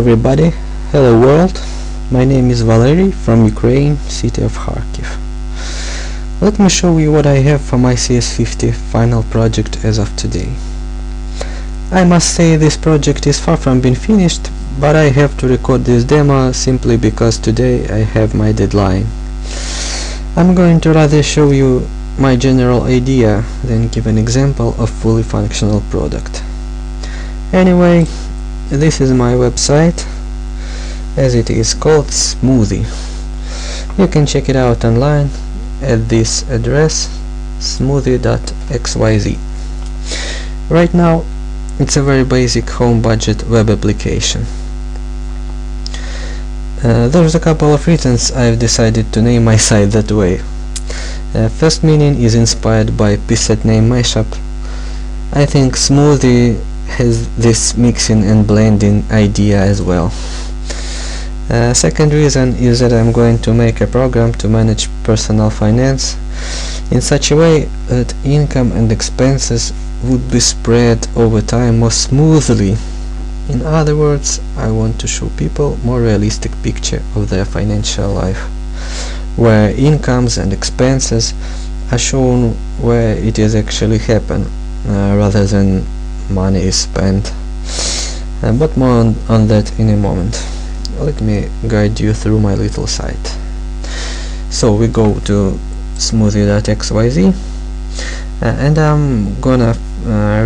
everybody, hello world, my name is Valery from Ukraine, city of Kharkiv. Let me show you what I have for my CS50 final project as of today. I must say this project is far from being finished, but I have to record this demo simply because today I have my deadline. I'm going to rather show you my general idea than give an example of fully functional product. Anyway, this is my website, as it is called Smoothie. You can check it out online at this address, smoothie.xyz. Right now it's a very basic home budget web application. There's a couple of reasons I've decided to name my site that way. First meaning is inspired by preset name mashup. I think Smoothie has this mixing and blending idea as well. Second reason is that I'm going to make a program to manage personal finance in such a way that income and expenses would be spread over time more smoothly. In other words, I want to show people more realistic picture of their financial life, where incomes and expenses are shown where it is actually happen, rather than money is spent. But more on that in a moment. Let me guide you through my little site. So we go to smoothie.xyz, and I'm gonna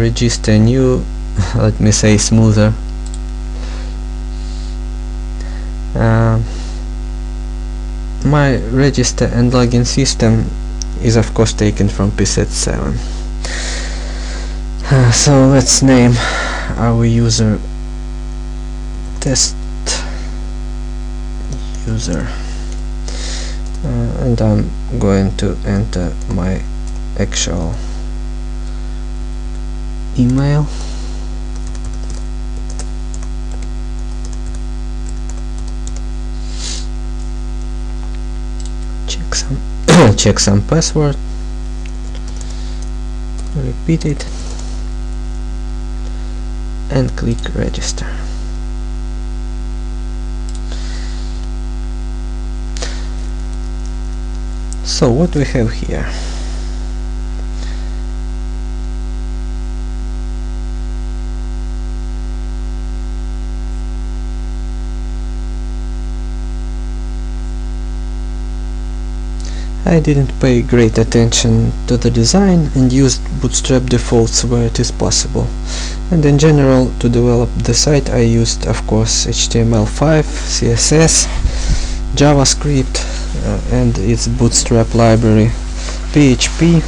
register a new, let me say, smoother. My register and login system is of course taken from preset 7. So let's name our user test user, and I'm going to enter my actual email. Check some password, repeat it, and click register. So what we have here? I didn't pay great attention to the design and used Bootstrap defaults where it is possible. And in general, to develop the site I used, of course, HTML5, CSS, JavaScript, and its Bootstrap library, PHP,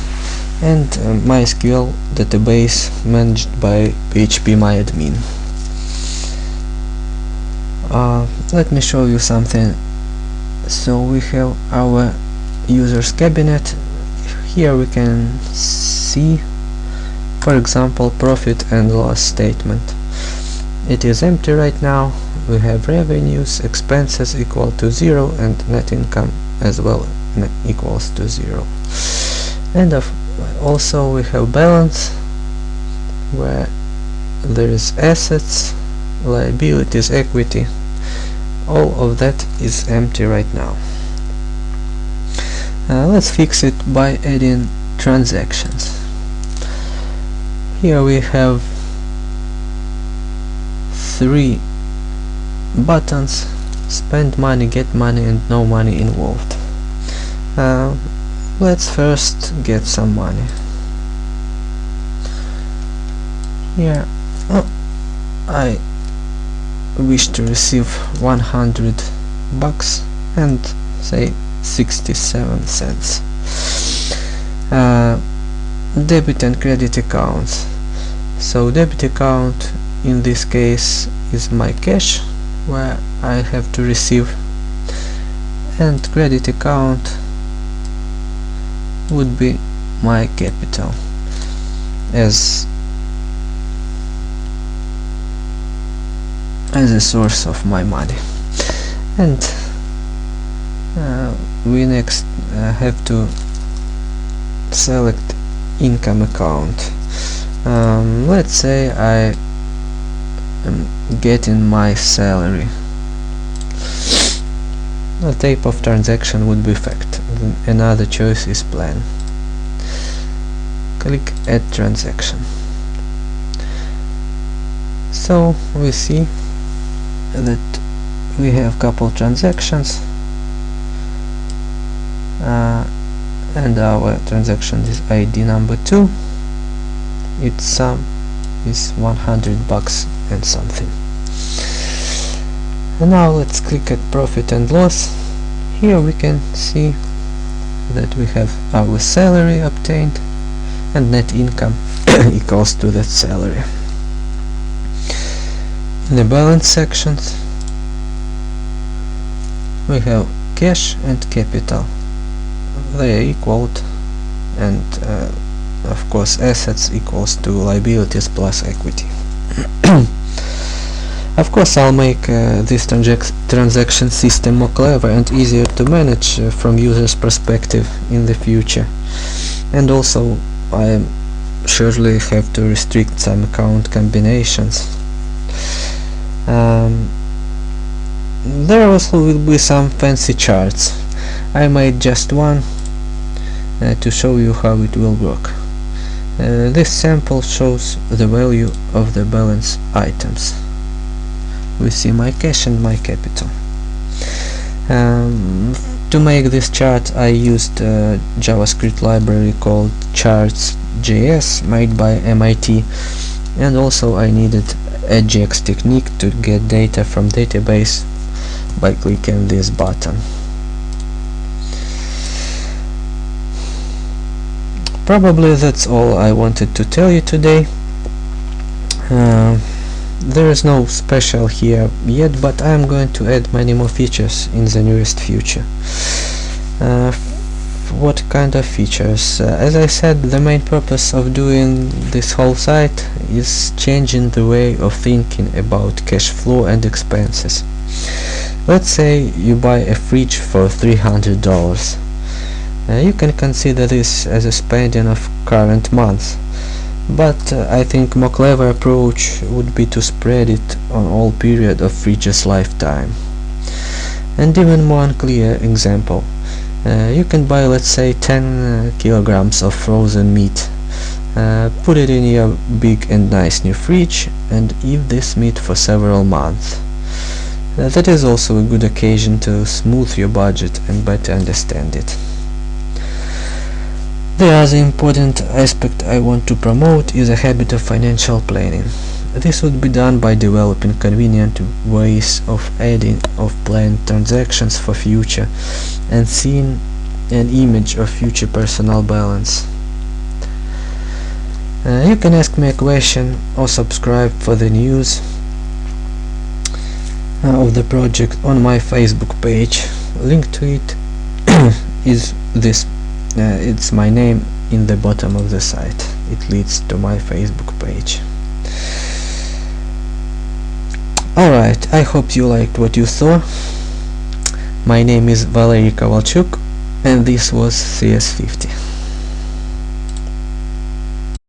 and MySQL database managed by phpMyAdmin. Let me show you something. So we have our users cabinet. Here we can see, for example, profit and loss statement. It is empty right now. We have revenues, expenses equal to 0, and net income as well equals to 0. And also we have balance, where there is assets, liabilities, equity. All of that is empty right now. Let's fix it by adding transactions. Here we have 3 buttons: spend money, get money, and no money involved. Let's first get some money. Here I wish to receive 100 bucks and say 67 cents. Debit and credit accounts. So debit account in this case is my cash, where I have to receive, and credit account would be my capital as a source of my money. And we next have to select income account. Let's say I getting my salary. The type of transaction would be fact. Another choice is plan. Click add transaction. So we see that we have couple transactions, and our transaction is ID number 2. Its sum is $100 and something. And now let's click at profit and loss. Here we can see that we have our salary obtained and net income equals to that salary. In the balance sections we have cash and capital. They are equaled, and of course assets equals to liabilities plus equity. Of course I'll make this transaction system more clever and easier to manage from user's perspective in the future, and also I surely have to restrict some account combinations. There also will be some fancy charts. I made just one to show you how it will work. This sample shows the value of the balance items. We see my cash and my capital. To make this chart I used a JavaScript library called charts.js made by MIT, and also I needed AJAX technique to get data from database by clicking this button. Probably that's all I wanted to tell you today. There is no special here yet, but I'm going to add many more features in the nearest future. What kind of features? As I said, the main purpose of doing this whole site is changing the way of thinking about cash flow and expenses. Let's say you buy a fridge for $300. You can consider this as a spending of current month, but I think more clever approach would be to spread it on all period of fridge's lifetime. And even more unclear example, you can buy, let's say, 10 kilograms of frozen meat, put it in your big and nice new fridge and eat this meat for several months. That is also a good occasion to smooth your budget and better understand it. The other important aspect I want to promote is a habit of financial planning. This would be done by developing convenient ways of adding planned transactions for future and seeing an image of future personal balance. You can ask me a question or subscribe for the news of the project on my Facebook page. Link to it is this. It's my name in the bottom of the site. It leads to my Facebook page. Alright, I hope you liked what you saw. My name is Valery Kovalchuk and this was CS50.